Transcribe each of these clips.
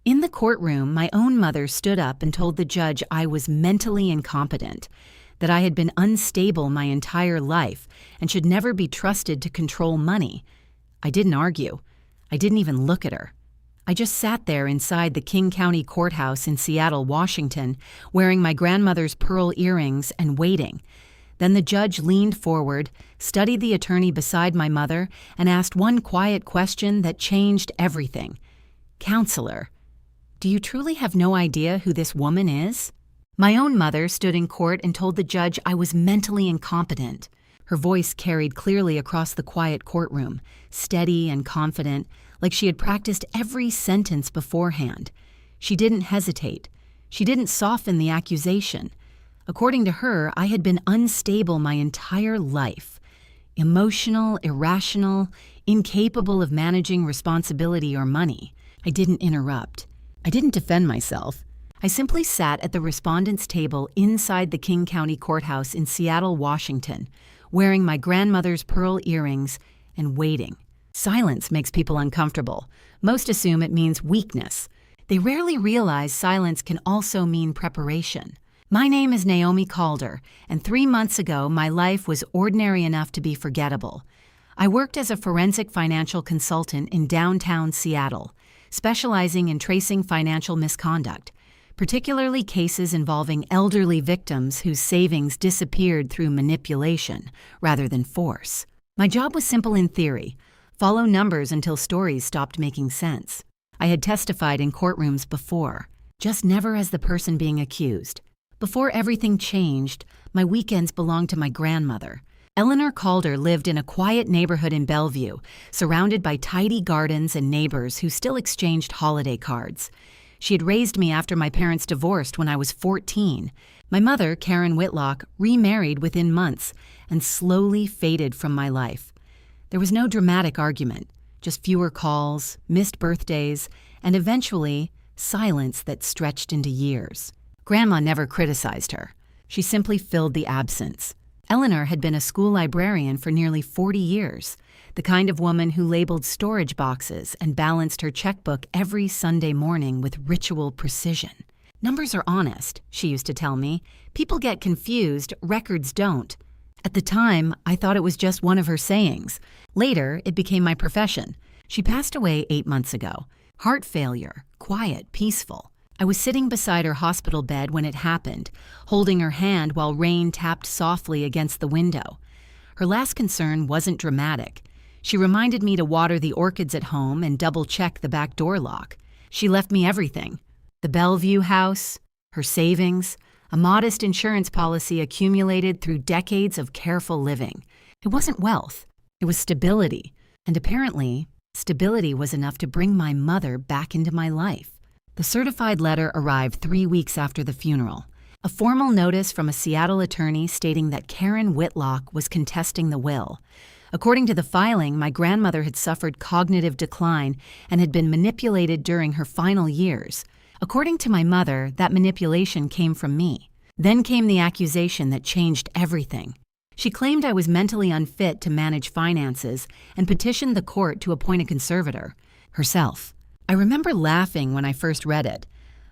In the courtroom, my own mother stood up and told the judge I was mentally incompetent, that I had been unstable my entire life and should never be trusted to control money. I didn't argue. I didn't even look at her. I just sat there inside the King County Courthouse in Seattle, Washington, wearing my grandmother's pearl earrings and waiting. Then the judge leaned forward, studied the attorney beside my mother, and asked one quiet question that changed everything. "Counselor, do you truly have no idea who this woman is?" My own mother stood in court and told the judge I was mentally incompetent. Her voice carried clearly across the quiet courtroom, steady and confident, like she had practiced every sentence beforehand. She didn't hesitate. She didn't soften the accusation. According to her, I had been unstable my entire life. Emotional, irrational, incapable of managing responsibility or money. I didn't interrupt. I didn't defend myself. I simply sat at the respondent's table inside the King County Courthouse in Seattle, Washington, wearing my grandmother's pearl earrings and waiting. Silence makes people uncomfortable. Most assume it means weakness. They rarely realize silence can also mean preparation. My name is Naomi Calder, and 3 months ago, my life was ordinary enough to be forgettable. I worked as a forensic financial consultant in downtown Seattle, specializing in tracing financial misconduct, particularly cases involving elderly victims whose savings disappeared through manipulation rather than force. My job was simple in theory: follow numbers until stories stopped making sense. I had testified in courtrooms before, just never as the person being accused. Before everything changed, my weekends belonged to my grandmother. Eleanor Calder lived in a quiet neighborhood in Bellevue, surrounded by tidy gardens and neighbors who still exchanged holiday cards. She had raised me after my parents divorced when I was 14. My mother, Karen Whitlock, remarried within months and slowly faded from my life. There was no dramatic argument, just fewer calls, missed birthdays, and eventually, silence that stretched into years. Grandma never criticized her. She simply filled the absence. Eleanor had been a school librarian for nearly 40 years, the kind of woman who labeled storage boxes and balanced her checkbook every Sunday morning with ritual precision. "Numbers are honest," she used to tell me. "People get confused, records don't." At the time, I thought it was just one of her sayings. Later, it became my profession. She passed away 8 months ago. Heart failure, quiet, peaceful. I was sitting beside her hospital bed when it happened, holding her hand while rain tapped softly against the window. Her last concern wasn't dramatic. She reminded me to water the orchids at home and double-check the back door lock. She left me everything: the Bellevue house, her savings, a modest insurance policy accumulated through decades of careful living. It wasn't wealth, it was stability. And apparently, stability was enough to bring my mother back into my life. The certified letter arrived 3 weeks after the funeral. A formal notice from a Seattle attorney stating that Karen Whitlock was contesting the will. According to the filing, my grandmother had suffered cognitive decline and had been manipulated during her final years. According to my mother, that manipulation came from me. Then came the accusation that changed everything. She claimed I was mentally unfit to manage finances and petitioned the court to appoint a conservator, herself. I remember laughing when I first read it,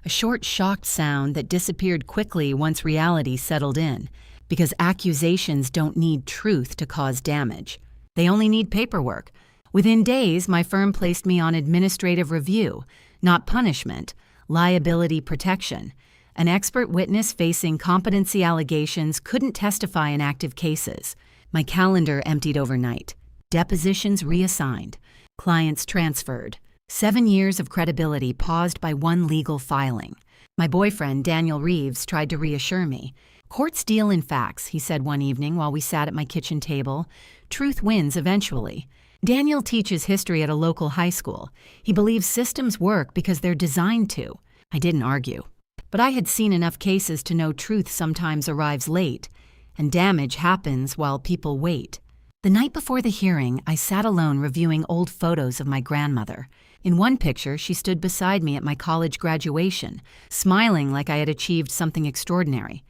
a short, shocked sound that disappeared quickly once reality settled in, because accusations don't need truth to cause damage. They only need paperwork. Within days, my firm placed me on administrative review, not punishment, liability protection. An expert witness facing competency allegations couldn't testify in active cases. My calendar emptied overnight. Depositions reassigned. Clients transferred. 7 years of credibility paused by one legal filing. My boyfriend, Daniel Reeves, tried to reassure me. "Courts deal in facts," he said one evening while we sat at my kitchen table. "Truth wins eventually." Daniel teaches history at a local high school. He believes systems work because they're designed to. I didn't argue. But I had seen enough cases to know truth sometimes arrives late, and damage happens while people wait. The night before the hearing, I sat alone reviewing old photos of my grandmother. In one picture, she stood beside me at my college graduation, smiling like I had achieved something extraordinary.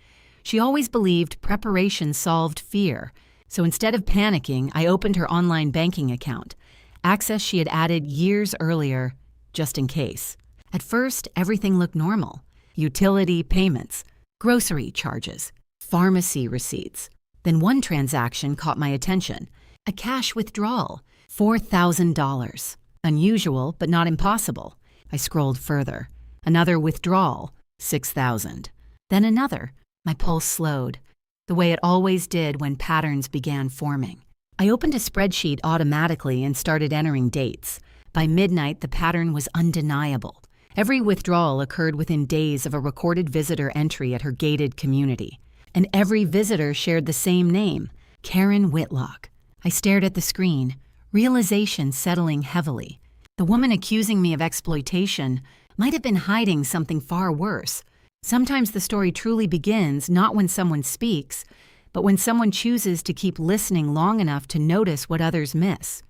She always believed preparation solved fear, so instead of panicking, I opened her online banking account, access she had added years earlier, just in case. At first, everything looked normal. Utility payments, grocery charges, pharmacy receipts. Then one transaction caught my attention. A cash withdrawal, $4,000. Unusual, but not impossible. I scrolled further. Another withdrawal, $6,000. Then another. My pulse slowed, the way it always did when patterns began forming. I opened a spreadsheet automatically and started entering dates. By midnight, the pattern was undeniable. Every withdrawal occurred within days of a recorded visitor entry at her gated community. And every visitor shared the same name, Karen Whitlock. I stared at the screen, realization settling heavily. The woman accusing me of exploitation might have been hiding something far worse. Sometimes the story truly begins not when someone speaks, but when someone chooses to keep listening long enough to notice what others miss.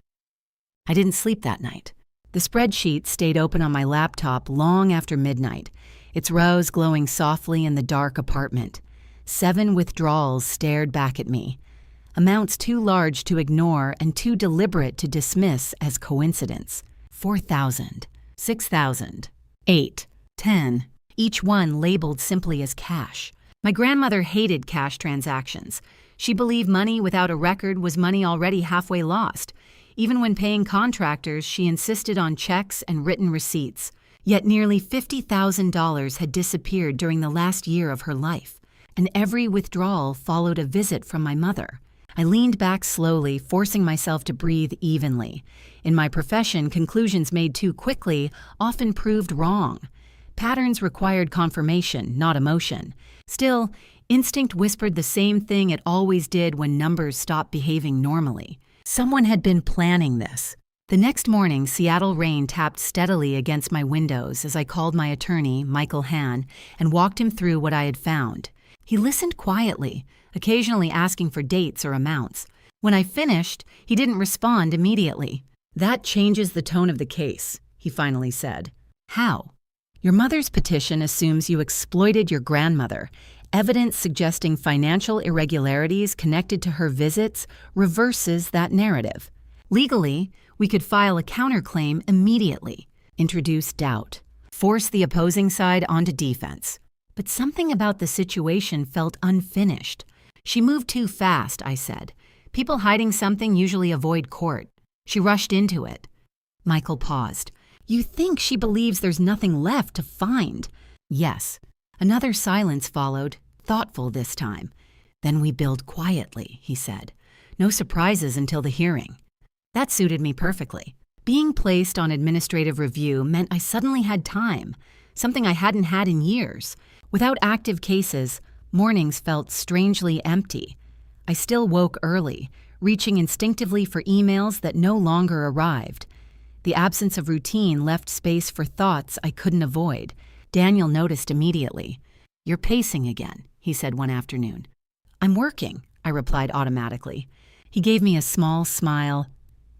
I didn't sleep that night. The spreadsheet stayed open on my laptop long after midnight, its rows glowing softly in the dark apartment. 7 withdrawals stared back at me, amounts too large to ignore and too deliberate to dismiss as coincidence. 4,000, 6,000, 8, 10, each one labeled simply as cash. My grandmother hated cash transactions. She believed money without a record was money already halfway lost. Even when paying contractors, she insisted on checks and written receipts. Yet nearly $50,000 had disappeared during the last year of her life, and every withdrawal followed a visit from my mother. I leaned back slowly, forcing myself to breathe evenly. In my profession, conclusions made too quickly often proved wrong. Patterns required confirmation, not emotion. Still, instinct whispered the same thing it always did when numbers stopped behaving normally. Someone had been planning this. The next morning, Seattle rain tapped steadily against my windows as I called my attorney, Michael Hahn, and walked him through what I had found. He listened quietly, occasionally asking for dates or amounts. When I finished, he didn't respond immediately. "That changes the tone of the case," he finally said. "How?" "Your mother's petition assumes you exploited your grandmother. Evidence suggesting financial irregularities connected to her visits reverses that narrative. Legally, we could file a counterclaim immediately, introduce doubt, force the opposing side onto defense. But something about the situation felt unfinished. She moved too fast, I said. People hiding something usually avoid court. She rushed into it." Michael paused. "You think she believes there's nothing left to find?" "Yes." Another silence followed, thoughtful this time. "Then we build quietly," he said. "No surprises until the hearing." That suited me perfectly. Being placed on administrative review meant I suddenly had time, something I hadn't had in years. Without active cases, mornings felt strangely empty. I still woke early, reaching instinctively for emails that no longer arrived. The absence of routine left space for thoughts I couldn't avoid. Daniel noticed immediately. "You're pacing again," he said one afternoon. "I'm working," I replied automatically. He gave me a small smile.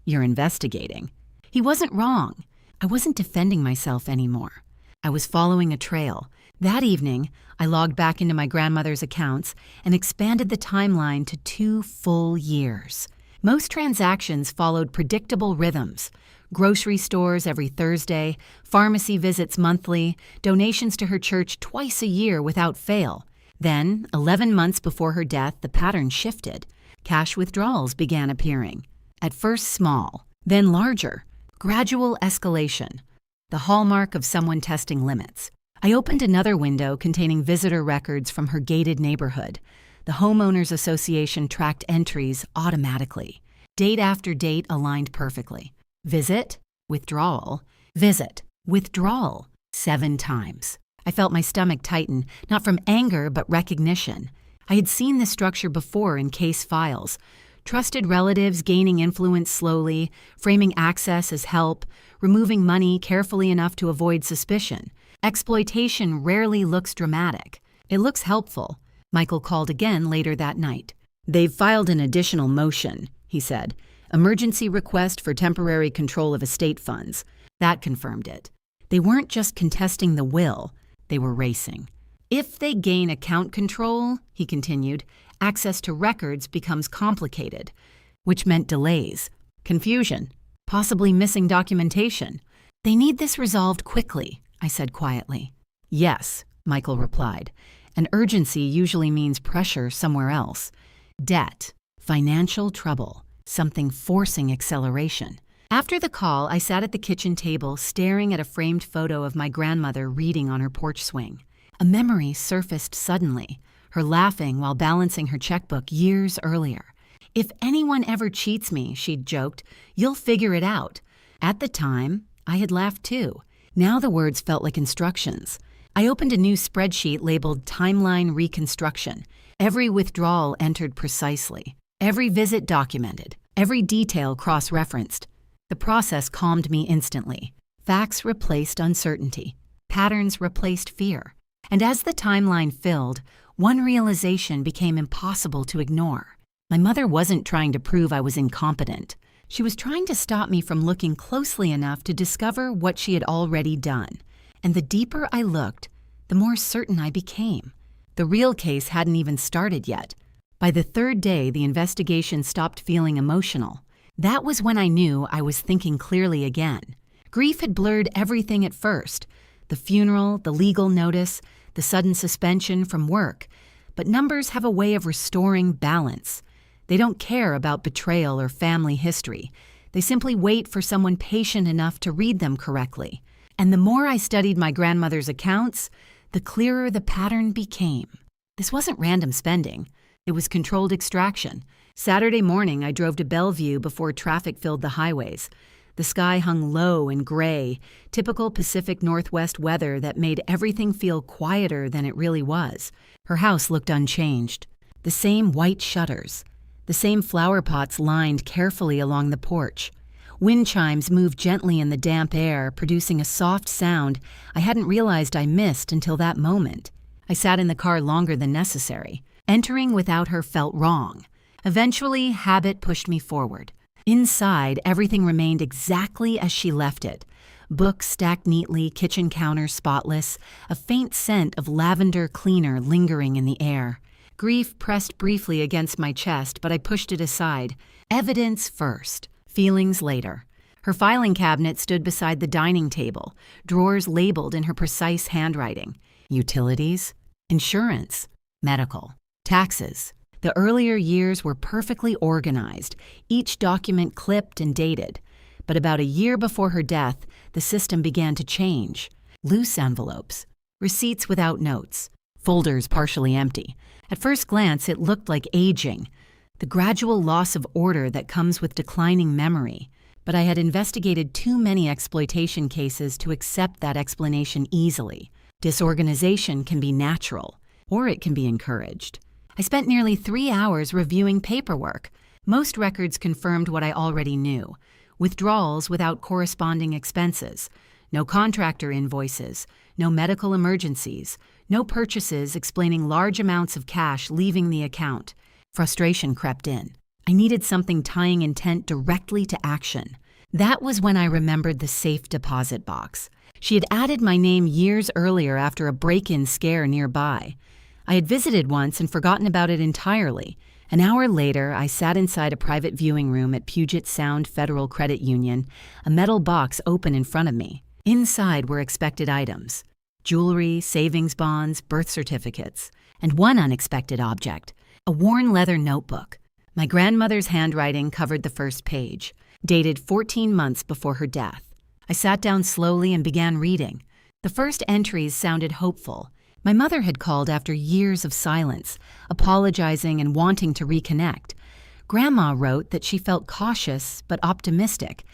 "You're investigating." He wasn't wrong. I wasn't defending myself anymore. I was following a trail. That evening, I logged back into my grandmother's accounts and expanded the timeline to 2 full years. Most transactions followed predictable rhythms. Grocery stores every Thursday, pharmacy visits monthly, donations to her church twice a year without fail. Then, 11 months before her death, the pattern shifted. Cash withdrawals began appearing. At first small, then larger. Gradual escalation. The hallmark of someone testing limits. I opened another window containing visitor records from her gated neighborhood. The homeowners association tracked entries automatically. Date after date aligned perfectly. Visit, withdrawal, visit, withdrawal, 7 times. I felt my stomach tighten, not from anger, but recognition. I had seen this structure before in case files. Trusted relatives gaining influence slowly, framing access as help, removing money carefully enough to avoid suspicion. Exploitation rarely looks dramatic. It looks helpful. Michael called again later that night. "They've filed an additional motion," he said. "Emergency request for temporary control of estate funds." That confirmed it. They weren't just contesting the will, they were racing. "If they gain account control," he continued, "access to records becomes complicated," which meant delays, confusion, possibly missing documentation. "They need this resolved quickly," I said quietly. Yes, Michael replied. And urgency usually means pressure somewhere else. Debt, financial trouble, something forcing acceleration. After the call, I sat at the kitchen table staring at a framed photo of my grandmother reading on her porch swing. A memory surfaced suddenly, her laughing while balancing her checkbook years earlier. If anyone ever cheats me, she'd joked, you'll figure it out. At the time, I had laughed too. Now the words felt like instructions. I opened a new spreadsheet labeled Timeline Reconstruction. Every withdrawal entered precisely. Every visit documented. Every detail cross-referenced. The process calmed me instantly. Facts replaced uncertainty. Patterns replaced fear. And as the timeline filled, one realization became impossible to ignore. My mother wasn't trying to prove I was incompetent. She was trying to stop me from looking closely enough to discover what she had already done. And the deeper I looked, the more certain I became. The real case hadn't even started yet. By the third day, the investigation stopped feeling emotional. That was when I knew I was thinking clearly again. Grief had blurred everything at first. The funeral, the legal notice, the sudden suspension from work. But numbers have a way of restoring balance. They don't care about betrayal or family history. They simply wait for someone patient enough to read them correctly. And the more I studied my grandmother's accounts, the clearer the pattern became. This wasn't random spending. It was controlled extraction. Saturday morning, I drove to Bellevue before traffic filled the highways. The sky hung low and gray, typical Pacific Northwest weather that made everything feel quieter than it really was. Her house looked unchanged. The same white shutters. The same flower pots lined carefully along the porch. Wind chimes moved gently in the damp air, producing a soft sound I hadn't realized I missed until that moment. I sat in the car longer than necessary. Entering without her felt wrong. Eventually, habit pushed me forward. Inside, everything remained exactly as she left it. Books stacked neatly, kitchen counter spotless, a faint scent of lavender cleaner lingering in the air. Grief pressed briefly against my chest, but I pushed it aside. Evidence first. Feelings later. Her filing cabinet stood beside the dining table, drawers labeled in her precise handwriting. Utilities, insurance, medical, taxes. The earlier years were perfectly organized, each document clipped and dated. But about a year before her death, the system began to change. Loose envelopes, receipts without notes, folders partially empty. At first glance, it looked like aging. The gradual loss of order that comes with declining memory. But I had investigated too many exploitation cases to accept that explanation easily. Disorganization can be natural, or it can be encouraged. I spent nearly 3 hours reviewing paperwork. Most records confirmed what I already knew. Withdrawals without corresponding expenses. No contractor invoices. No medical emergencies. No purchases explaining large amounts of cash leaving the account. Frustration crept in. I needed something tying intent directly to action. That was when I remembered the safe deposit box. She had added my name years earlier after a break-in scare nearby. I had visited once and forgotten about it entirely. An hour later, I sat inside a private viewing room at Puget Sound Federal Credit Union, a metal box open in front of me. Inside were expected items: jewelry, savings bonds, birth certificates, and one unexpected object, a worn leather notebook. My grandmother's handwriting covered the first page, dated 14 months before her death. I sat down slowly and began reading. The first entries sounded hopeful. My mother had called after years of silence, apologizing and wanting to reconnect. Grandma wrote that she felt cautious but optimistic,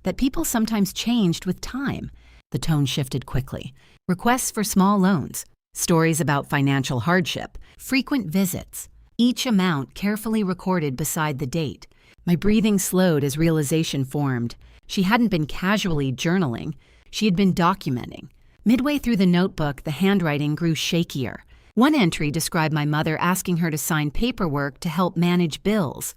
that people sometimes changed with time. The tone shifted quickly. Requests for small loans, stories about financial hardship, frequent visits, each amount carefully recorded beside the date. My breathing slowed as realization formed. She hadn't been casually journaling. She had been documenting. Midway through the notebook, the handwriting grew shakier. One entry described my mother asking her to sign paperwork to help manage bills.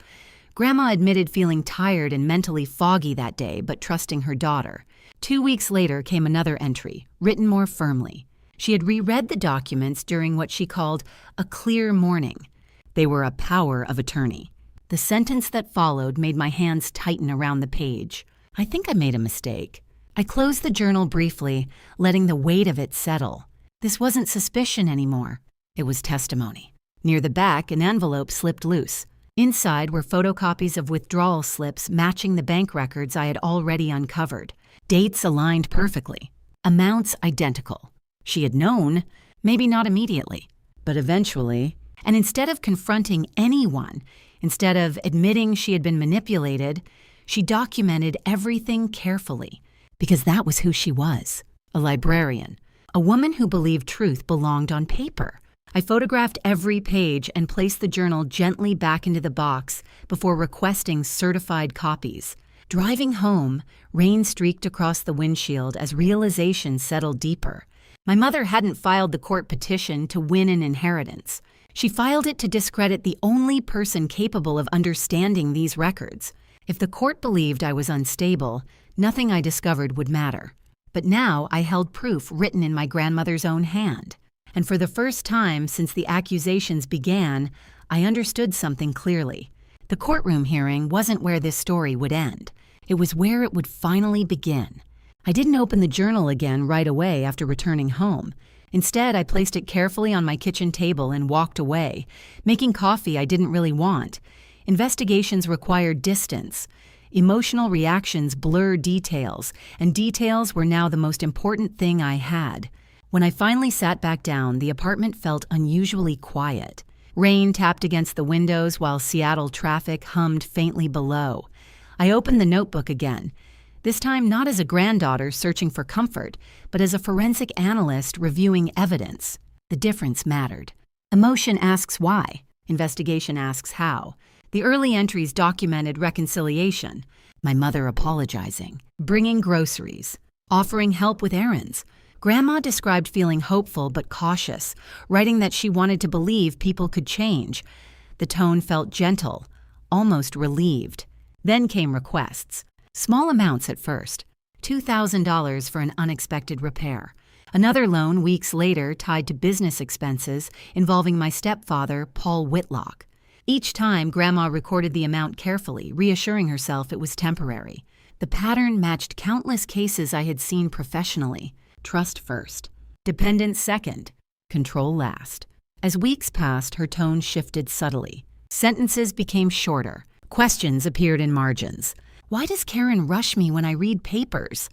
Grandma admitted feeling tired and mentally foggy that day, but trusting her daughter. 2 weeks later came another entry, written more firmly. She had reread the documents during what she called a clear morning. They were a power of attorney. The sentence that followed made my hands tighten around the page. I think I made a mistake. I closed the journal briefly, letting the weight of it settle. This wasn't suspicion anymore. It was testimony. Near the back, an envelope slipped loose. Inside were photocopies of withdrawal slips matching the bank records I had already uncovered. Dates aligned perfectly. Amounts identical. She had known, maybe not immediately, but eventually. And instead of confronting anyone, instead of admitting she had been manipulated, she documented everything carefully, because that was who she was, a librarian, a woman who believed truth belonged on paper. I photographed every page and placed the journal gently back into the box before requesting certified copies. Driving home, rain streaked across the windshield as realization settled deeper. My mother hadn't filed the court petition to win an inheritance. She filed it to discredit the only person capable of understanding these records. If the court believed I was unstable, nothing I discovered would matter. But now I held proof written in my grandmother's own hand. And for the first time since the accusations began, I understood something clearly. The courtroom hearing wasn't where this story would end. It was where it would finally begin. I didn't open the journal again right away after returning home. Instead, I placed it carefully on my kitchen table and walked away, making coffee I didn't really want. Investigations required distance. Emotional reactions blurred details, and details were now the most important thing I had. When I finally sat back down, the apartment felt unusually quiet. Rain tapped against the windows while Seattle traffic hummed faintly below. I opened the notebook again, this time not as a granddaughter searching for comfort, but as a forensic analyst reviewing evidence. The difference mattered. Emotion asks why. Investigation asks how. The early entries documented reconciliation, my mother apologizing, bringing groceries, offering help with errands. Grandma described feeling hopeful but cautious, writing that she wanted to believe people could change. The tone felt gentle, almost relieved. Then came requests. Small amounts at first. $2,000 for an unexpected repair. Another loan weeks later tied to business expenses involving my stepfather, Paul Whitlock. Each time, Grandma recorded the amount carefully, reassuring herself it was temporary. The pattern matched countless cases I had seen professionally. Trust first. Dependence second. Control last. As weeks passed, her tone shifted subtly. Sentences became shorter. Questions appeared in margins. Why does Karen rush me when I read papers?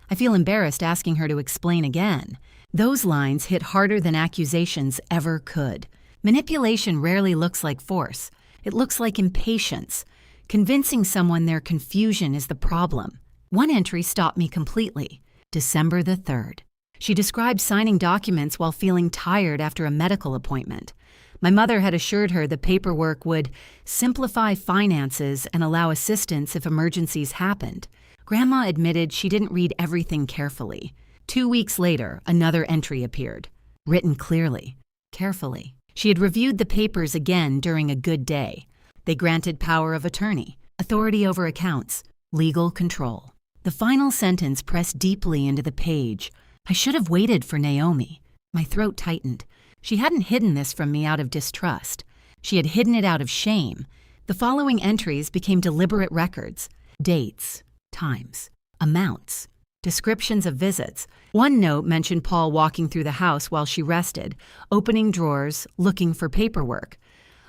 I feel embarrassed asking her to explain again. Those lines hit harder than accusations ever could. Manipulation rarely looks like force. It looks like impatience, convincing someone their confusion is the problem. One entry stopped me completely. December the 3rd. She described signing documents while feeling tired after a medical appointment. My mother had assured her the paperwork would simplify finances and allow assistance if emergencies happened. Grandma admitted she didn't read everything carefully. 2 weeks later, another entry appeared, written clearly, carefully. She had reviewed the papers again during a good day. They granted power of attorney, authority over accounts, legal control. The final sentence pressed deeply into the page. I should have waited for Naomi. My throat tightened. She hadn't hidden this from me out of distrust. She had hidden it out of shame. The following entries became deliberate records. Dates, times, amounts, descriptions of visits. One note mentioned Paul walking through the house while she rested, opening drawers, looking for paperwork.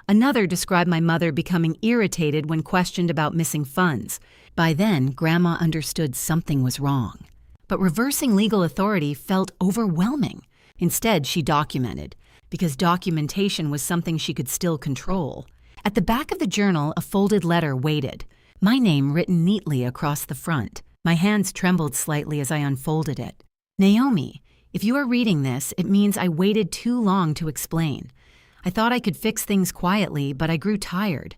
Another described my mother becoming irritated when questioned about missing funds. By then, Grandma understood something was wrong. But reversing legal authority felt overwhelming. Instead, she documented, because documentation was something she could still control. At the back of the journal, a folded letter waited, my name written neatly across the front. My hands trembled slightly as I unfolded it. Naomi, if you are reading this, it means I waited too long to explain. I thought I could fix things quietly, but I grew tired.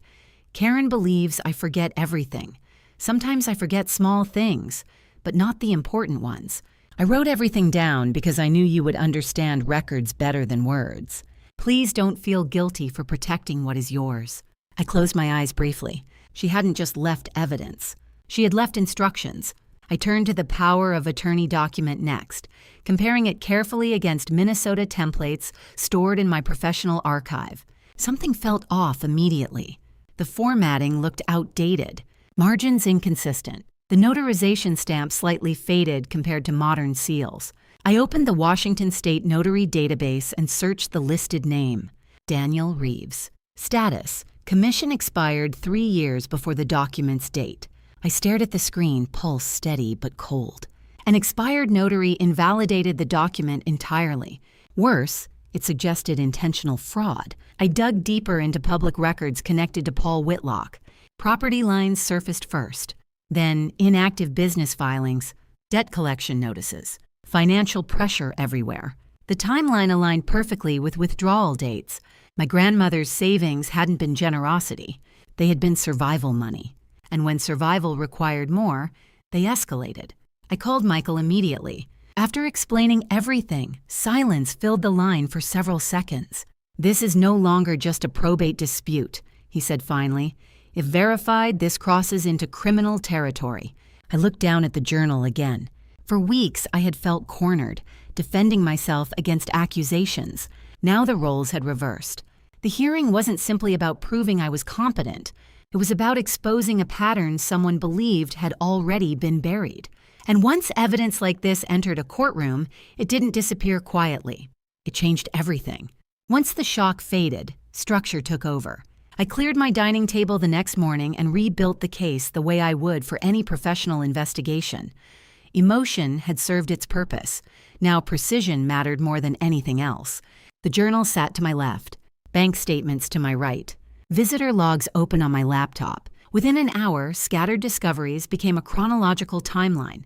Karen believes I forget everything. Sometimes I forget small things, but not the important ones. I wrote everything down because I knew you would understand records better than words. Please don't feel guilty for protecting what is yours. I closed my eyes briefly. She hadn't just left evidence. She had left instructions. I turned to the power of attorney document next, comparing it carefully against Minnesota templates stored in my professional archive. Something felt off immediately. The formatting looked outdated, margins inconsistent. The notarization stamp slightly faded compared to modern seals. I opened the Washington State Notary database and searched the listed name, Daniel Reeves. Status: commission expired 3 years before the document's date. I stared at the screen, pulse steady but cold. An expired notary invalidated the document entirely. Worse, it suggested intentional fraud. I dug deeper into public records connected to Paul Whitlock. Property lines surfaced first, then inactive business filings, debt collection notices, financial pressure everywhere. The timeline aligned perfectly with withdrawal dates. My grandmother's savings hadn't been generosity. They had been survival money. And when survival required more, they escalated. I called Michael immediately. After explaining everything, silence filled the line for several seconds. "This is no longer just a probate dispute," he said finally. "If verified, this crosses into criminal territory." I looked down at the journal again. For weeks, I had felt cornered, defending myself against accusations. Now the roles had reversed. The hearing wasn't simply about proving I was competent. It was about exposing a pattern someone believed had already been buried. And once evidence like this entered a courtroom, it didn't disappear quietly. It changed everything. Once the shock faded, structure took over. I cleared my dining table the next morning and rebuilt the case the way I would for any professional investigation. Emotion had served its purpose. Now precision mattered more than anything else. The journal sat to my left, bank statements to my right, visitor logs open on my laptop. Within an hour, scattered discoveries became a chronological timeline.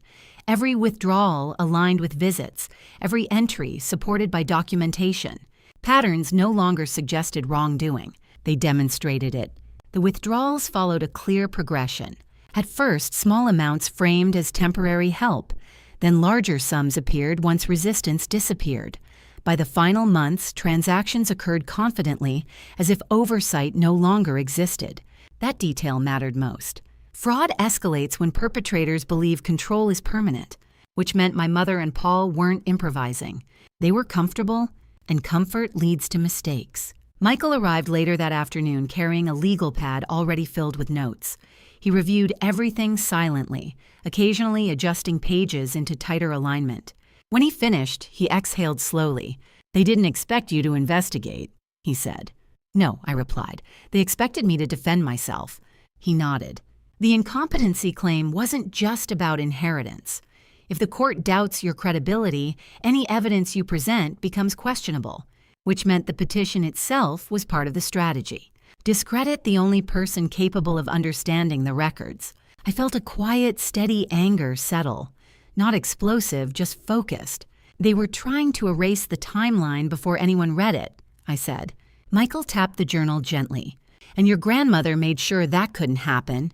Every withdrawal aligned with visits, every entry supported by documentation. Patterns no longer suggested wrongdoing. They demonstrated it. The withdrawals followed a clear progression. At first, small amounts framed as temporary help. Then larger sums appeared once resistance disappeared. By the final months, transactions occurred confidently, as if oversight no longer existed. That detail mattered most. Fraud escalates when perpetrators believe control is permanent, which meant my mother and Paul weren't improvising. They were comfortable, and comfort leads to mistakes. Michael arrived later that afternoon carrying a legal pad already filled with notes. He reviewed everything silently, occasionally adjusting pages into tighter alignment. When he finished, he exhaled slowly. "They didn't expect you to investigate," he said. "No," I replied. "They expected me to defend myself." He nodded. The incompetency claim wasn't just about inheritance. If the court doubts your credibility, any evidence you present becomes questionable, which meant the petition itself was part of the strategy. Discredit the only person capable of understanding the records. I felt a quiet, steady anger settle. Not explosive, just focused. They were trying to erase the timeline before anyone read it, I said. Michael tapped the journal gently. "And your grandmother made sure that couldn't happen."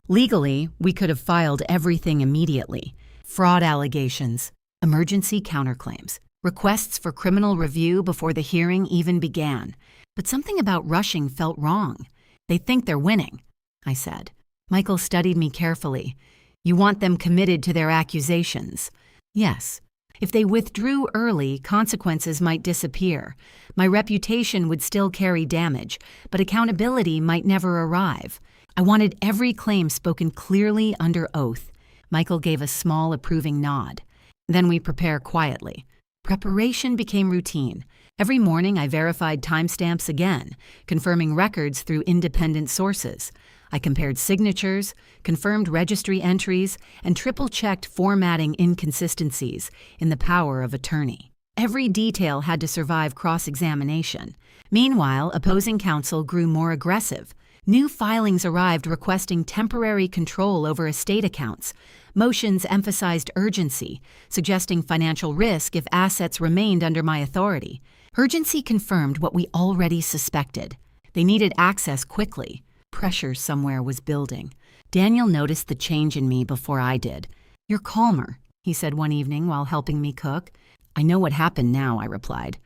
Legally, we could have filed everything immediately. Fraud allegations, emergency counterclaims, requests for criminal review before the hearing even began. But something about rushing felt wrong. "They think they're winning," I said. Michael studied me carefully. "You want them committed to their accusations?" "Yes. If they withdrew early, consequences might disappear. My reputation would still carry damage, but accountability might never arrive. I wanted every claim spoken clearly under oath." Michael gave a small, approving nod. "Then we prepare quietly." Preparation became routine. Every morning I verified timestamps again, confirming records through independent sources. I compared signatures, confirmed registry entries, and triple-checked formatting inconsistencies in the power of attorney. Every detail had to survive cross-examination. Meanwhile, opposing counsel grew more aggressive. New filings arrived requesting temporary control over estate accounts. Motions emphasized urgency, suggesting financial risk if assets remained under my authority. Urgency confirmed what we already suspected. They needed access quickly. Pressure somewhere was building. Daniel noticed the change in me before I did. "You're calmer," he said one evening while helping me cook. "I know what happened now," I replied.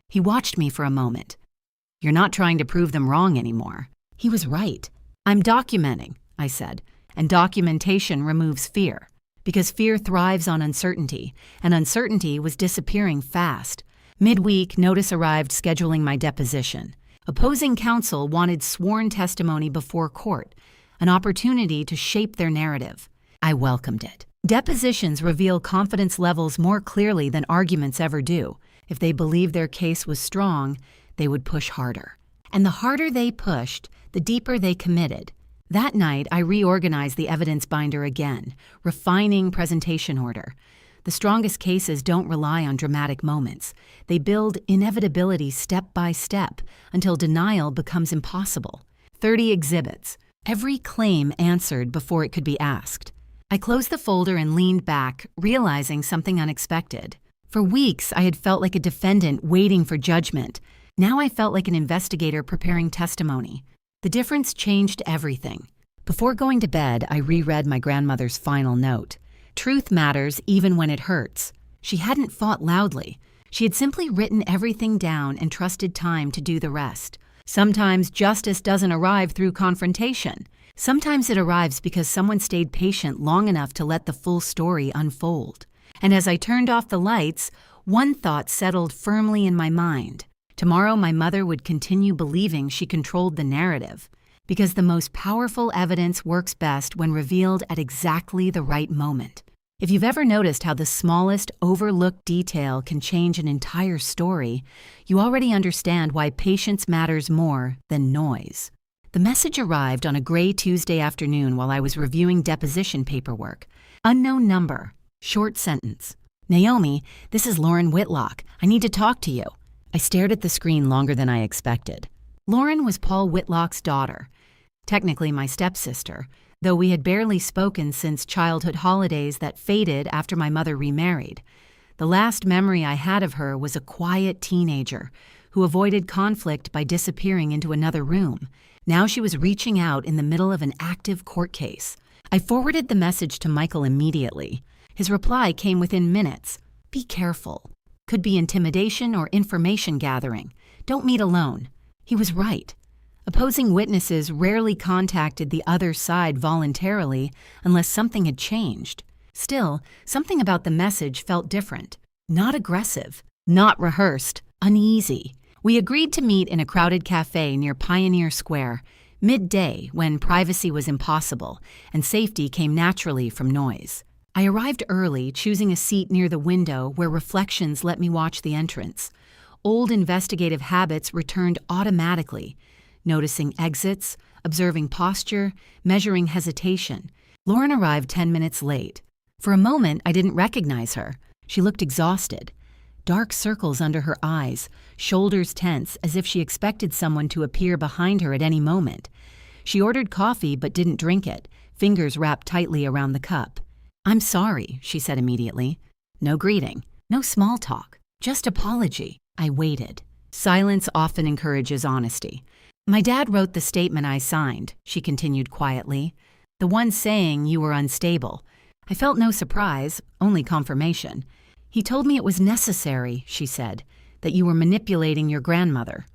He watched me for a moment. "You're not trying to prove them wrong anymore." He was right. "I'm documenting," I said, "and documentation removes fear, because fear thrives on uncertainty, and uncertainty was disappearing fast." Midweek, notice arrived scheduling my deposition. Opposing counsel wanted sworn testimony before court, an opportunity to shape their narrative. I welcomed it. Depositions reveal confidence levels more clearly than arguments ever do. If they believed their case was strong, they would push harder. And the harder they pushed, the deeper they committed. That night, I reorganized the evidence binder again, refining presentation order. The strongest cases don't rely on dramatic moments. They build inevitability step by step until denial becomes impossible. 30 exhibits, every claim answered before it could be asked. I closed the folder and leaned back, realizing something unexpected. For weeks, I had felt like a defendant waiting for judgment. Now I felt like an investigator preparing testimony. The difference changed everything. Before going to bed, I reread my grandmother's final note. Truth matters even when it hurts. She hadn't fought loudly. She had simply written everything down and trusted time to do the rest. Sometimes justice doesn't arrive through confrontation. Sometimes it arrives because someone stayed patient long enough to let the full story unfold. And as I turned off the lights, one thought settled firmly in my mind. Tomorrow my mother would continue believing she controlled the narrative, because the most powerful evidence works best when revealed at exactly the right moment. If you've ever noticed how the smallest, overlooked detail can change an entire story, you already understand why patience matters more than noise. The message arrived on a gray Tuesday afternoon while I was reviewing deposition paperwork. Unknown number. Short sentence. Naomi, this is Lauren Whitlock. I need to talk to you. I stared at the screen longer than I expected. Lauren was Paul Whitlock's daughter. Technically my stepsister, though we had barely spoken since childhood holidays that faded after my mother remarried. The last memory I had of her was a quiet teenager who avoided conflict by disappearing into another room. Now she was reaching out in the middle of an active court case. I forwarded the message to Michael immediately. His reply came within minutes. Be careful. Could be intimidation or information gathering. Don't meet alone. He was right. Opposing witnesses rarely contacted the other side voluntarily unless something had changed. Still, something about the message felt different. Not aggressive, not rehearsed, uneasy. We agreed to meet in a crowded cafe near Pioneer Square, midday when privacy was impossible and safety came naturally from noise. I arrived early, choosing a seat near the window where reflections let me watch the entrance. Old investigative habits returned automatically. Noticing exits, observing posture, measuring hesitation. Lauren arrived 10 minutes late. For a moment, I didn't recognize her. She looked exhausted. Dark circles under her eyes, shoulders tense as if she expected someone to appear behind her at any moment. She ordered coffee but didn't drink it, fingers wrapped tightly around the cup. I'm sorry, she said immediately. No greeting, no small talk, just apology. I waited. Silence often encourages honesty. My dad wrote the statement I signed, she continued quietly. The one saying you were unstable. I felt no surprise, only confirmation. He told me it was necessary, she said, that you were manipulating your grandmother.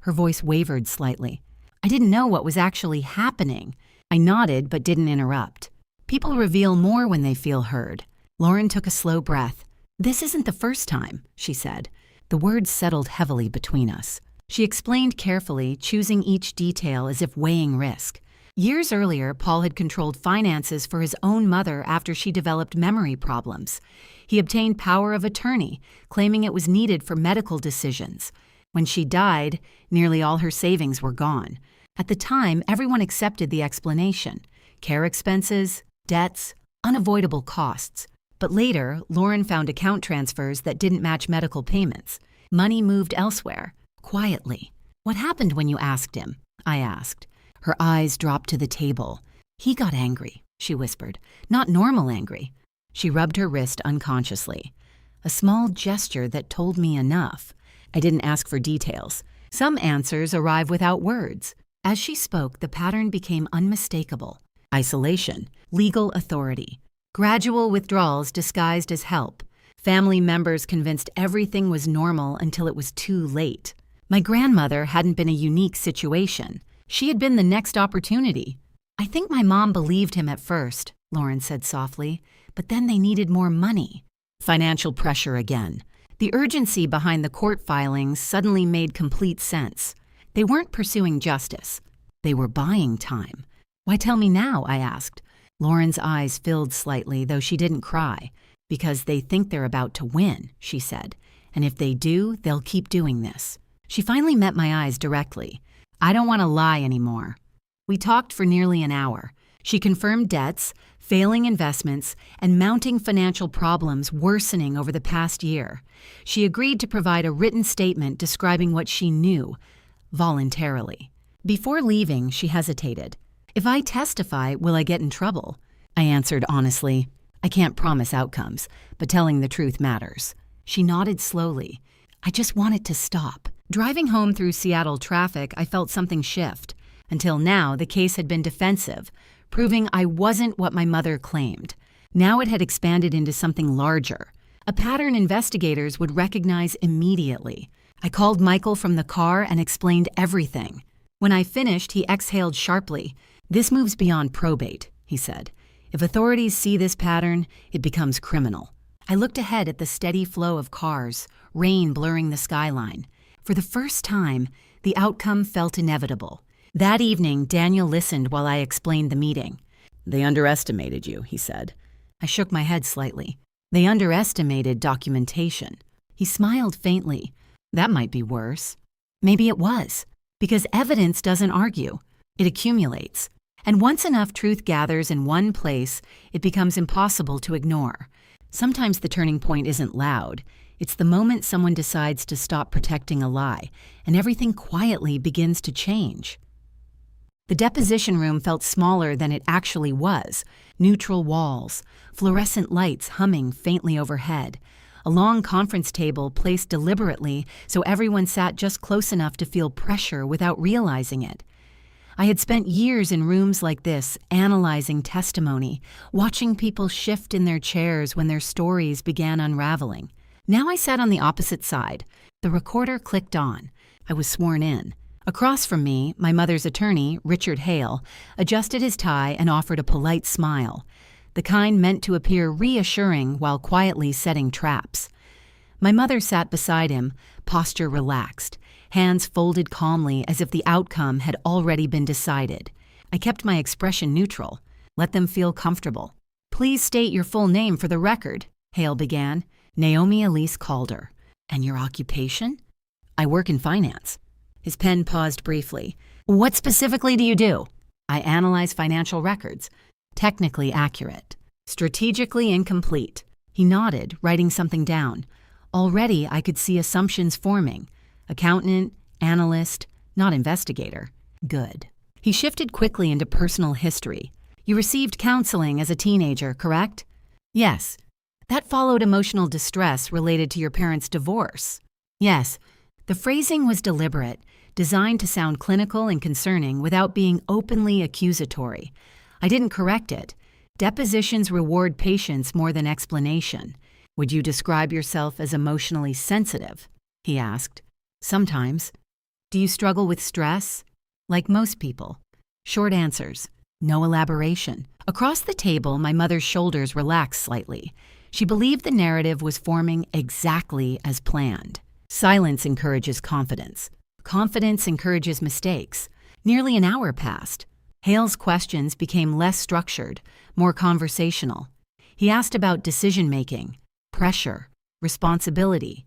Her voice wavered slightly. I didn't know what was actually happening. I nodded but didn't interrupt. People reveal more when they feel heard. Lauren took a slow breath. This isn't the first time, she said. The words settled heavily between us. She explained carefully, choosing each detail as if weighing risk. Years earlier, Paul had controlled finances for his own mother after she developed memory problems. He obtained power of attorney, claiming it was needed for medical decisions. When she died, nearly all her savings were gone. At the time, everyone accepted the explanation. Care expenses, debts, unavoidable costs. But later, Lauren found account transfers that didn't match medical payments. Money moved elsewhere. Quietly. What happened when you asked him? I asked. Her eyes dropped to the table. He got angry, she whispered. Not normal angry. She rubbed her wrist unconsciously. A small gesture that told me enough. I didn't ask for details. Some answers arrive without words. As she spoke, the pattern became unmistakable. Isolation, legal authority, gradual withdrawals disguised as help. Family members convinced everything was normal until it was too late. My grandmother hadn't been a unique situation. She had been the next opportunity. I think my mom believed him at first, Lauren said softly, but then they needed more money. Financial pressure again. The urgency behind the court filings suddenly made complete sense. They weren't pursuing justice. They were buying time. Why tell me now? I asked. Lauren's eyes filled slightly, though she didn't cry. "Because they think they're about to win," she said. "And if they do, they'll keep doing this." She finally met my eyes directly. "I don't want to lie anymore." We talked for nearly an hour. She confirmed debts, failing investments, and mounting financial problems worsening over the past year. She agreed to provide a written statement describing what she knew, voluntarily. Before leaving, she hesitated. "If I testify, will I get in trouble?" I answered honestly, "I can't promise outcomes, but telling the truth matters." She nodded slowly. "I just want it to stop." Driving home through Seattle traffic, I felt something shift. Until now, the case had been defensive, proving I wasn't what my mother claimed. Now it had expanded into something larger, a pattern investigators would recognize immediately. I called Michael from the car and explained everything. When I finished, he exhaled sharply. "This moves beyond probate," he said. "If authorities see this pattern, it becomes criminal." I looked ahead at the steady flow of cars, rain blurring the skyline. For the first time, the outcome felt inevitable. That evening, Daniel listened while I explained the meeting. "They underestimated you," he said. I shook my head slightly. "They underestimated documentation." He smiled faintly. "That might be worse." Maybe it was, because evidence doesn't argue. It accumulates. And once enough truth gathers in one place, it becomes impossible to ignore. Sometimes the turning point isn't loud. It's the moment someone decides to stop protecting a lie, and everything quietly begins to change. The deposition room felt smaller than it actually was. Neutral walls, fluorescent lights humming faintly overhead, a long conference table placed deliberately so everyone sat just close enough to feel pressure without realizing it. I had spent years in rooms like this, analyzing testimony, watching people shift in their chairs when their stories began unraveling. Now I sat on the opposite side. The recorder clicked on. I was sworn in. Across from me, my mother's attorney, Richard Hale, adjusted his tie and offered a polite smile, the kind meant to appear reassuring while quietly setting traps. My mother sat beside him, posture relaxed, hands folded calmly as if the outcome had already been decided. I kept my expression neutral, let them feel comfortable. "Please state your full name for the record," Hale began. "Naomi Elise Calder." "And your occupation?" "I work in finance." His pen paused briefly. "What specifically do you do?" "I analyze financial records. Technically accurate. Strategically incomplete." He nodded, writing something down. Already I could see assumptions forming. Accountant, analyst, not investigator. Good. He shifted quickly into personal history. "You received counseling as a teenager, correct?" "Yes." "That followed emotional distress related to your parents' divorce." "Yes." The phrasing was deliberate, designed to sound clinical and concerning without being openly accusatory. I didn't correct it. Depositions reward patience more than explanation. "Would you describe yourself as emotionally sensitive?" he asked. "Sometimes." "Do you struggle with stress?" "Like most people." Short answers. No elaboration. Across the table, my mother's shoulders relaxed slightly. She believed the narrative was forming exactly as planned. Silence encourages confidence. Confidence encourages mistakes. Nearly an hour passed. Hale's questions became less structured, more conversational. He asked about decision-making, pressure, responsibility,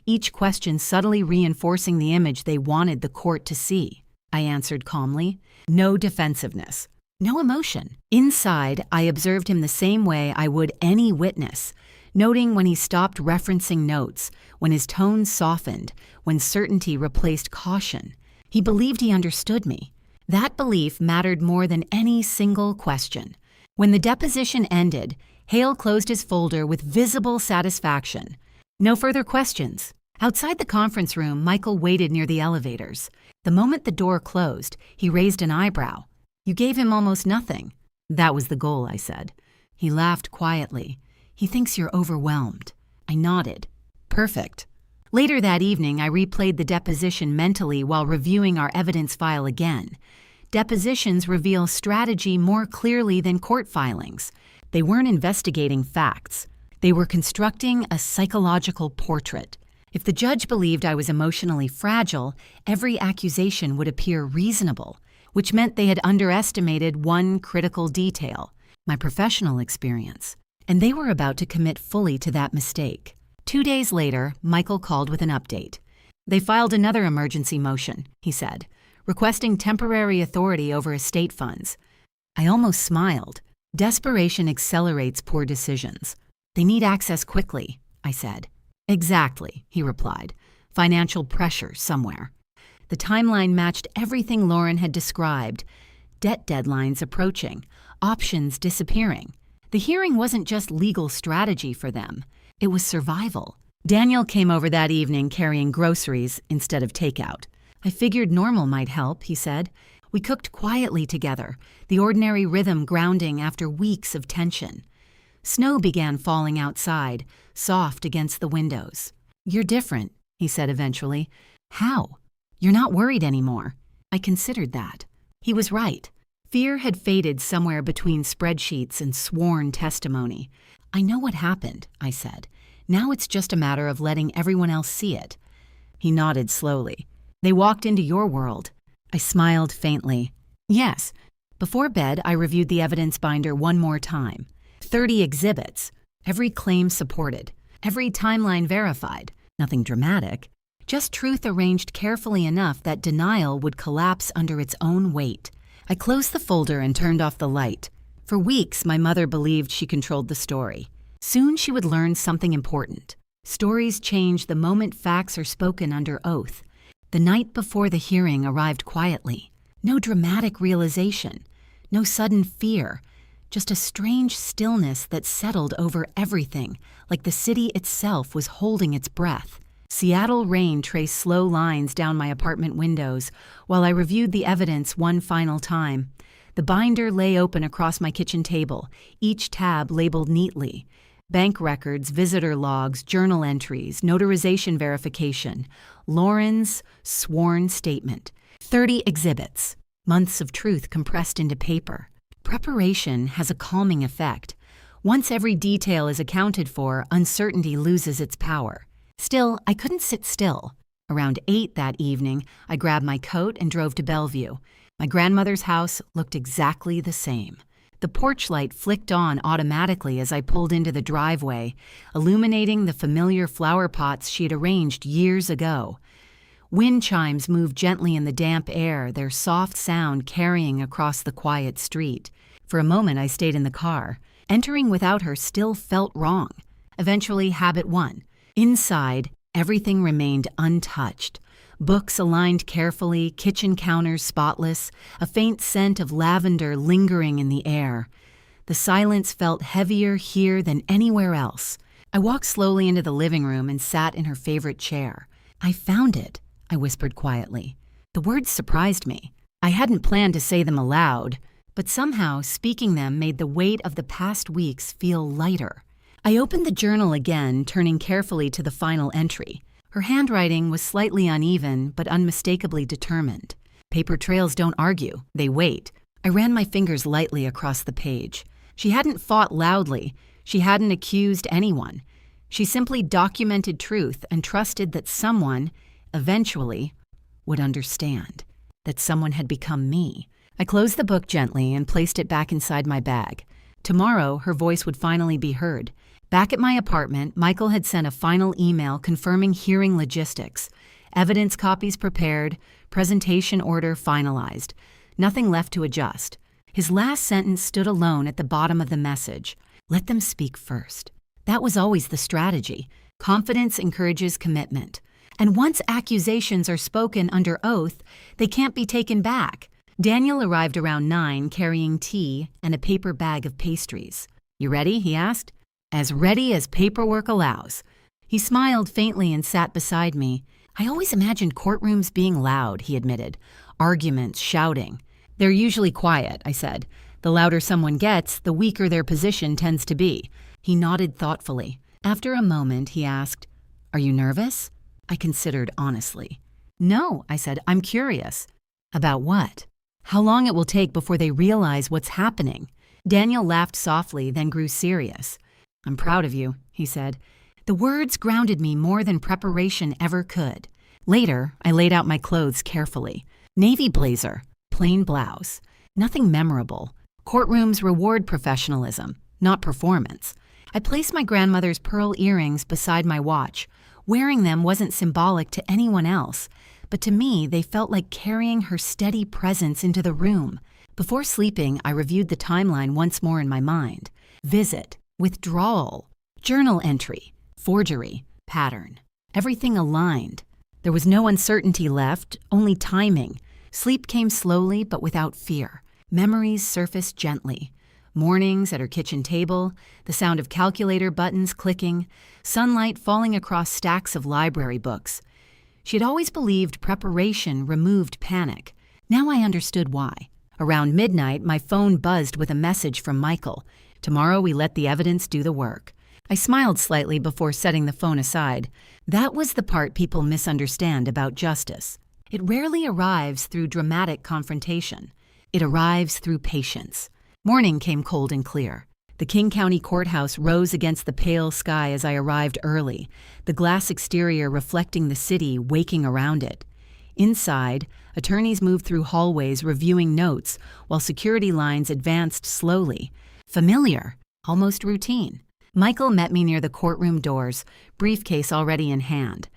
each question subtly reinforcing the image they wanted the court to see. I answered calmly. No defensiveness. No emotion. Inside, I observed him the same way I would any witness, noting when he stopped referencing notes, when his tone softened, when certainty replaced caution. He believed he understood me. That belief mattered more than any single question. When the deposition ended, Hale closed his folder with visible satisfaction. No further questions. Outside the conference room, Michael waited near the elevators. The moment the door closed, he raised an eyebrow. "You gave him almost nothing." "That was the goal," I said. He laughed quietly. "He thinks you're overwhelmed." I nodded. "Perfect." Later that evening, I replayed the deposition mentally while reviewing our evidence file again. Depositions reveal strategy more clearly than court filings. They weren't investigating facts. They were constructing a psychological portrait. If the judge believed I was emotionally fragile, every accusation would appear reasonable, which meant they had underestimated one critical detail. my professional experience, and they were about to commit fully to that mistake. 2 days later, Michael called with an update. They filed another emergency motion, he said, requesting temporary authority over estate funds. I almost smiled. Desperation accelerates poor decisions. They need access quickly, I said. Exactly, he replied. Financial pressure somewhere. The timeline matched everything Lauren had described. Debt deadlines approaching, options disappearing. The hearing wasn't just legal strategy for them. It was survival. Daniel came over that evening carrying groceries instead of takeout. I figured normal might help, he said. We cooked quietly together, the ordinary rhythm grounding after weeks of tension. Snow began falling outside, soft against the windows. You're different, he said eventually. How? You're not worried anymore. I considered that. He was right. Fear had faded somewhere between spreadsheets and sworn testimony. I know what happened, I said. Now it's just a matter of letting everyone else see it. He nodded slowly. They walked into your world. I smiled faintly. Yes. Before bed, I reviewed the evidence binder one more time. 30 exhibits. Every claim supported. Every timeline verified. Nothing dramatic. Just truth arranged carefully enough that denial would collapse under its own weight. I closed the folder and turned off the light. For weeks, my mother believed she controlled the story. Soon she would learn something important. Stories change the moment facts are spoken under oath. The night before the hearing arrived quietly. No dramatic realization. No sudden fear. Just a strange stillness that settled over everything, like the city itself was holding its breath. Seattle rain traced slow lines down my apartment windows while I reviewed the evidence one final time. The binder lay open across my kitchen table, each tab labeled neatly. Bank records, visitor logs, journal entries, notarization verification, Lauren's sworn statement. 30 exhibits, months of truth compressed into paper. Preparation has a calming effect. Once every detail is accounted for, uncertainty loses its power. Still, I couldn't sit still. Around 8 that evening, I grabbed my coat and drove to Bellevue. My grandmother's house looked exactly the same. The porch light flicked on automatically as I pulled into the driveway, illuminating the familiar flower pots she had arranged years ago. Wind chimes moved gently in the damp air, their soft sound carrying across the quiet street. For a moment, I stayed in the car. Entering without her still felt wrong. Eventually, habit won. Inside, everything remained untouched. Books aligned carefully, kitchen counters spotless, a faint scent of lavender lingering in the air. The silence felt heavier here than anywhere else. I walked slowly into the living room and sat in her favorite chair. I found it, I whispered quietly. The words surprised me. I hadn't planned to say them aloud, but somehow speaking them made the weight of the past weeks feel lighter. I opened the journal again, turning carefully to the final entry. Her handwriting was slightly uneven, but unmistakably determined. Paper trails don't argue, they wait. I ran my fingers lightly across the page. She hadn't fought loudly. She hadn't accused anyone. She simply documented truth and trusted that someone, eventually, would understand. That someone had become me. I closed the book gently and placed it back inside my bag. Tomorrow, her voice would finally be heard. Back at my apartment, Michael had sent a final email confirming hearing logistics. Evidence copies prepared, presentation order finalized. Nothing left to adjust. His last sentence stood alone at the bottom of the message. Let them speak first. That was always the strategy. Confidence encourages commitment. And once accusations are spoken under oath, they can't be taken back. Daniel arrived around 9 carrying tea and a paper bag of pastries. You ready? He asked. As ready as paperwork allows. He smiled faintly and sat beside me. I always imagined courtrooms being loud, he admitted. Arguments, shouting. They're usually quiet, I said. The louder someone gets, the weaker their position tends to be. He nodded thoughtfully. After a moment, he asked, Are you nervous? I considered honestly. No, I said, I'm curious. About what? How long it will take before they realize what's happening. Daniel laughed softly, then grew serious. I'm proud of you, he said. The words grounded me more than preparation ever could. Later, I laid out my clothes carefully. Navy blazer, plain blouse. Nothing memorable. Courtrooms reward professionalism, not performance. I placed my grandmother's pearl earrings beside my watch. Wearing them wasn't symbolic to anyone else, but to me they felt like carrying her steady presence into the room. Before sleeping, I reviewed the timeline once more in my mind. Visit, withdrawal, journal entry, forgery, pattern. Everything aligned. There was no uncertainty left, only timing. Sleep came slowly but without fear. Memories surfaced gently. Mornings at her kitchen table, the sound of calculator buttons clicking, sunlight falling across stacks of library books. She had always believed preparation removed panic. Now I understood why. Around midnight, my phone buzzed with a message from Michael. Tomorrow we let the evidence do the work. I smiled slightly before setting the phone aside. That was the part people misunderstand about justice. It rarely arrives through dramatic confrontation. It arrives through patience. Morning came cold and clear. The King County Courthouse rose against the pale sky as I arrived early, the glass exterior reflecting the city waking around it. Inside, attorneys moved through hallways reviewing notes while security lines advanced slowly. Familiar, almost routine. Michael met me near the courtroom doors, briefcase already in hand.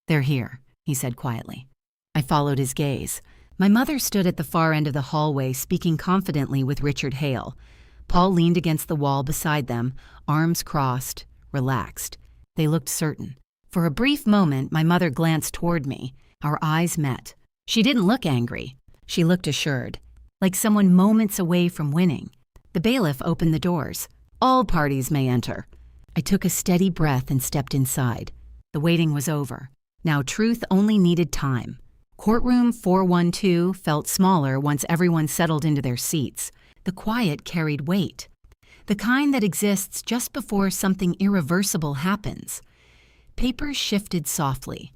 "They're here," he said quietly. I followed his gaze. My mother stood at the far end of the hallway, speaking confidently with Richard Hale. Paul leaned against the wall beside them, arms crossed, relaxed. They looked certain. For a brief moment, my mother glanced toward me. Our eyes met. She didn't look angry. She looked assured, like someone moments away from winning. The bailiff opened the doors. "All parties may enter." I took a steady breath and stepped inside. The waiting was over. Now truth only needed time. Courtroom 412 felt smaller once everyone settled into their seats. The quiet carried weight. The kind that exists just before something irreversible happens. Papers shifted softly.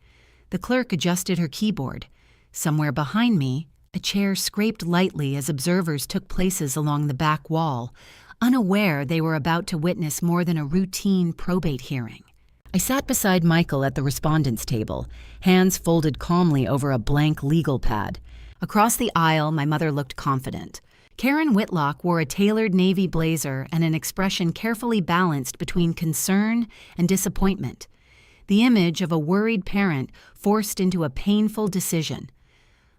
The clerk adjusted her keyboard. Somewhere behind me, a chair scraped lightly as observers took places along the back wall, unaware they were about to witness more than a routine probate hearing. I sat beside Michael at the respondent's table, hands folded calmly over a blank legal pad. Across the aisle, my mother looked confident. Karen Whitlock wore a tailored navy blazer and an expression carefully balanced between concern and disappointment. The image of a worried parent forced into a painful decision.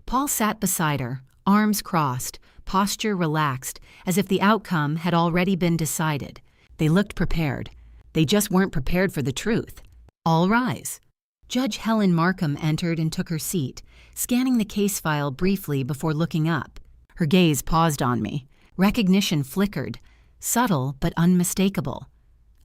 Paul sat beside her, arms crossed, posture relaxed, as if the outcome had already been decided. They looked prepared. They just weren't prepared for the truth. All rise. Judge Helen Markham entered and took her seat, scanning the case file briefly before looking up. Her gaze paused on me. Recognition flickered, subtle but unmistakable.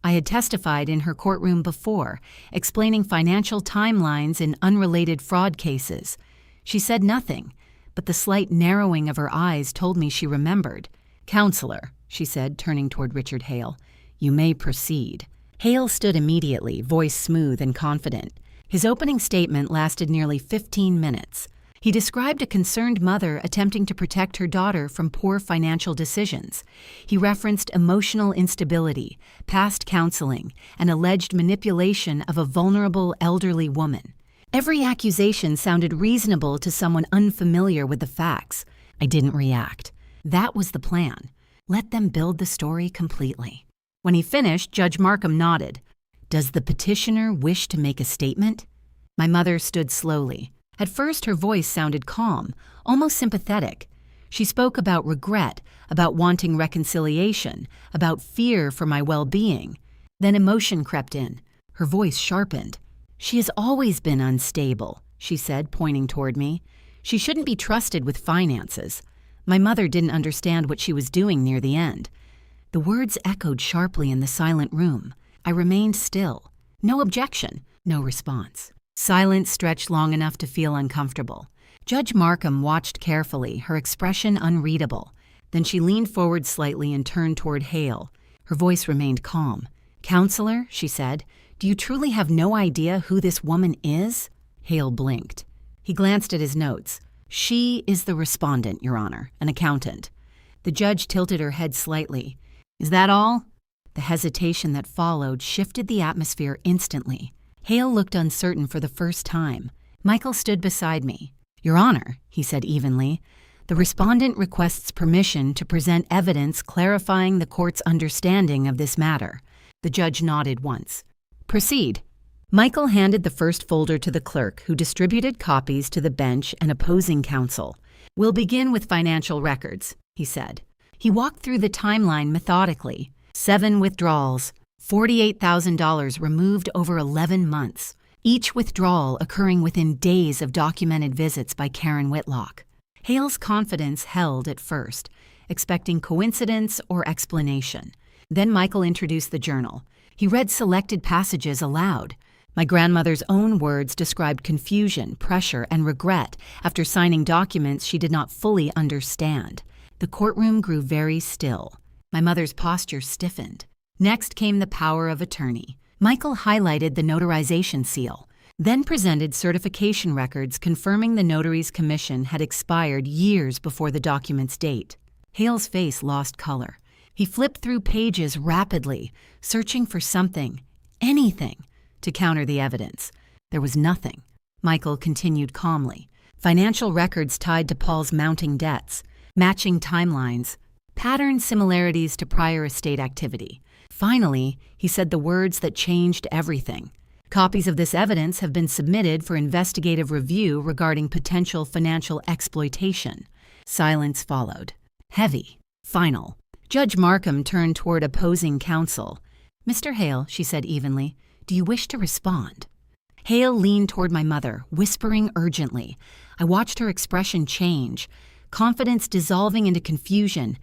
I had testified in her courtroom before, explaining financial timelines in unrelated fraud cases. She said nothing, but the slight narrowing of her eyes told me she remembered. "Counselor," she said, turning toward Richard Hale, "you may proceed." Hale stood immediately, voice smooth and confident. His opening statement lasted nearly 15 minutes. He described a concerned mother attempting to protect her daughter from poor financial decisions. He referenced emotional instability, past counseling, and alleged manipulation of a vulnerable elderly woman. Every accusation sounded reasonable to someone unfamiliar with the facts. I didn't react. That was the plan. Let them build the story completely. When he finished, Judge Markham nodded. "Does the petitioner wish to make a statement?" My mother stood slowly. At first, her voice sounded calm, almost sympathetic. She spoke about regret, about wanting reconciliation, about fear for my well-being. Then emotion crept in. Her voice sharpened. "She has always been unstable," she said, pointing toward me. "She shouldn't be trusted with finances." My mother didn't understand what she was doing near the end. The words echoed sharply in the silent room. I remained still. No objection, no response. Silence stretched long enough to feel uncomfortable. Judge Markham watched carefully, her expression unreadable. Then she leaned forward slightly and turned toward Hale. Her voice remained calm. "Counselor," she said, "do you truly have no idea who this woman is?" Hale blinked. He glanced at his notes. "She is the respondent, Your Honor, an accountant." The judge tilted her head slightly. "Is that all?" The hesitation that followed shifted the atmosphere instantly. Hale looked uncertain for the first time. Michael stood beside me. "Your Honor," he said evenly, The respondent requests permission to present evidence clarifying the court's understanding of this matter. The judge nodded once. Proceed. Michael handed the first folder to the clerk, who distributed copies to the bench and opposing counsel. We'll begin with financial records, he said. He walked through the timeline methodically. 7 withdrawals, $48,000 removed over 11 months, each withdrawal occurring within days of documented visits by Karen Whitlock. Hale's confidence held at first, expecting coincidence or explanation. Then Michael introduced the journal. He read selected passages aloud. My grandmother's own words described confusion, pressure, and regret after signing documents she did not fully understand. The courtroom grew very still. My mother's posture stiffened. Next came the power of attorney. Michael highlighted the notarization seal, then presented certification records confirming the notary's commission had expired years before the document's date. Hale's face lost color. He flipped through pages rapidly, searching for something, anything, to counter the evidence. There was nothing. Michael continued calmly. Financial records tied to Paul's mounting debts, matching timelines, pattern similarities to prior estate activity. Finally, he said the words that changed everything. Copies of this evidence have been submitted for investigative review regarding potential financial exploitation. Silence followed. Heavy. Final. Judge Markham turned toward opposing counsel. Mr. Hale, she said evenly, do you wish to respond? Hale leaned toward my mother, whispering urgently. I watched her expression change, confidence dissolving into confusion,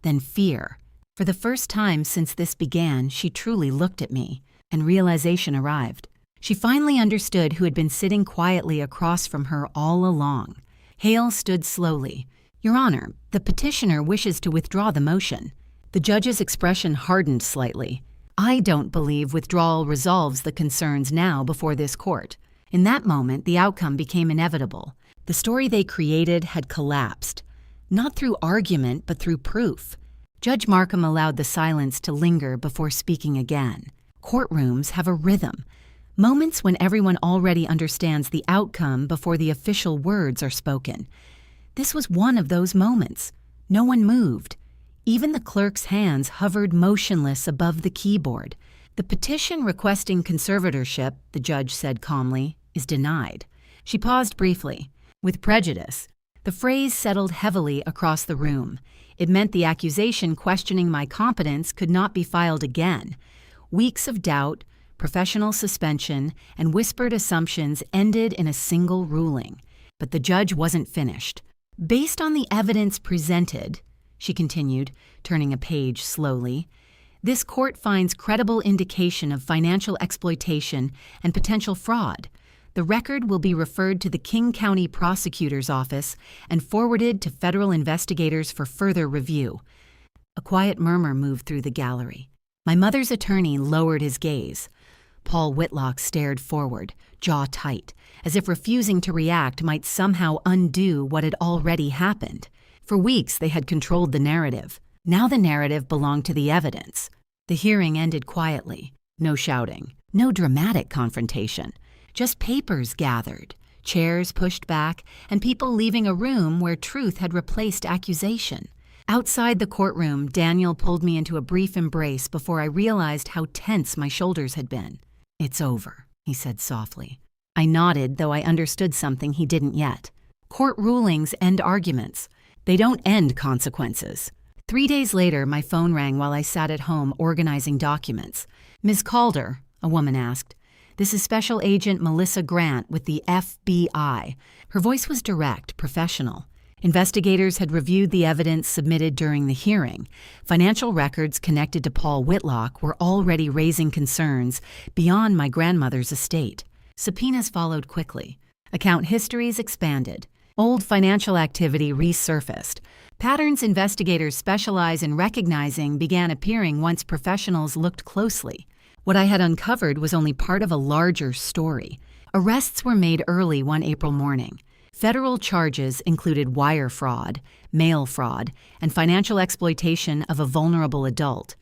then fear. For the first time since this began, she truly looked at me, and realization arrived. She finally understood who had been sitting quietly across from her all along. Hale stood slowly. Your Honor, the petitioner wishes to withdraw the motion. The judge's expression hardened slightly. I don't believe withdrawal resolves the concerns now before this court. In that moment, the outcome became inevitable. The story they created had collapsed, not through argument, but through proof. Judge Markham allowed the silence to linger before speaking again. Courtrooms have a rhythm, moments when everyone already understands the outcome before the official words are spoken. This was one of those moments. No one moved. Even the clerk's hands hovered motionless above the keyboard. The petition requesting conservatorship, the judge said calmly, is denied. She paused briefly. With prejudice. The phrase settled heavily across the room. It meant the accusation questioning my competence could not be filed again. Weeks of doubt, professional suspension, and whispered assumptions ended in a single ruling. But the judge wasn't finished. Based on the evidence presented, she continued, turning a page slowly, this court finds credible indication of financial exploitation and potential fraud. The record will be referred to the King County Prosecutor's Office and forwarded to federal investigators for further review. A quiet murmur moved through the gallery. My mother's attorney lowered his gaze. Paul Whitlock stared forward, jaw tight, as if refusing to react might somehow undo what had already happened. For weeks they had controlled the narrative. Now the narrative belonged to the evidence. The hearing ended quietly. No shouting, no dramatic confrontation. Just papers gathered, chairs pushed back, and people leaving a room where truth had replaced accusation. Outside the courtroom, Daniel pulled me into a brief embrace before I realized how tense my shoulders had been. It's over, he said softly. I nodded, though I understood something he didn't yet. Court rulings end arguments. They don't end consequences. 3 days later, my phone rang while I sat at home organizing documents. Ms. Calder, a woman asked. This is Special Agent Melissa Grant with the FBI. Her voice was direct, professional. Investigators had reviewed the evidence submitted during the hearing. Financial records connected to Paul Whitlock were already raising concerns beyond my grandmother's estate. Subpoenas followed quickly. Account histories expanded. Old financial activity resurfaced. Patterns investigators specialize in recognizing began appearing once professionals looked closely. What I had uncovered was only part of a larger story. Arrests were made early one April morning. Federal charges included wire fraud, mail fraud, and financial exploitation of a vulnerable adult.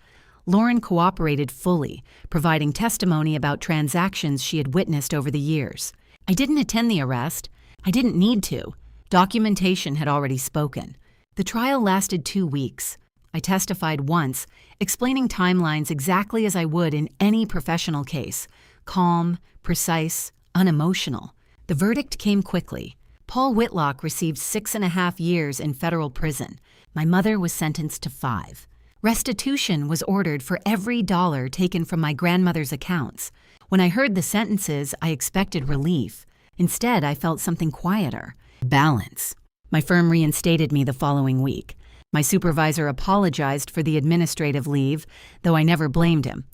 Lauren cooperated fully, providing testimony about transactions she had witnessed over the years. I didn't attend the arrest. I didn't need to. Documentation had already spoken. The trial lasted 2 weeks. I testified once, explaining timelines exactly as I would in any professional case: calm, precise, unemotional. The verdict came quickly. Paul Whitlock received 6.5 years in federal prison. My mother was sentenced to 5. Restitution was ordered for every dollar taken from my grandmother's accounts. When I heard the sentences, I expected relief. Instead, I felt something quieter: balance. My firm reinstated me the following week. My supervisor apologized for the administrative leave, though I never blamed him.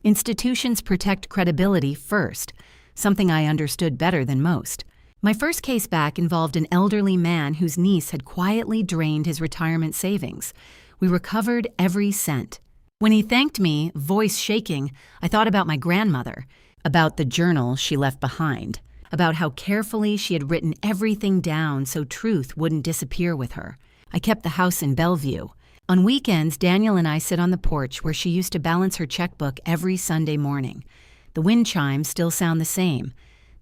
Institutions protect credibility first, something I understood better than most. My first case back involved an elderly man whose niece had quietly drained his retirement savings. We recovered every cent. When he thanked me, voice shaking, I thought about my grandmother, about the journal she left behind, about how carefully she had written everything down so truth wouldn't disappear with her. I kept the house in Bellevue. On weekends, Daniel and I sit on the porch where she used to balance her checkbook every Sunday morning. The wind chimes still sound the same.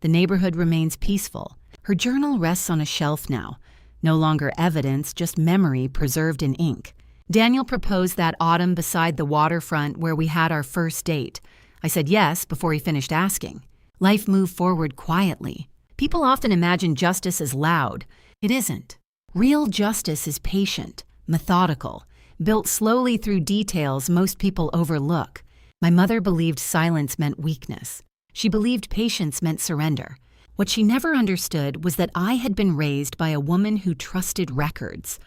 The neighborhood remains peaceful. Her journal rests on a shelf now. No longer evidence, just memory preserved in ink. Daniel proposed that autumn beside the waterfront where we had our first date. I said yes before he finished asking. Life moved forward quietly. People often imagine justice as loud. It isn't. Real justice is patient, methodical, built slowly through details most people overlook. My mother believed silence meant weakness. She believed patience meant surrender. What she never understood was that I had been raised by a woman who trusted records,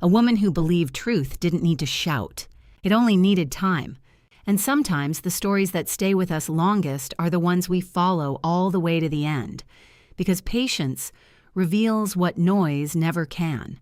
a woman who believed truth didn't need to shout. It only needed time. And sometimes the stories that stay with us longest are the ones we follow all the way to the end, because patience reveals what noise never can.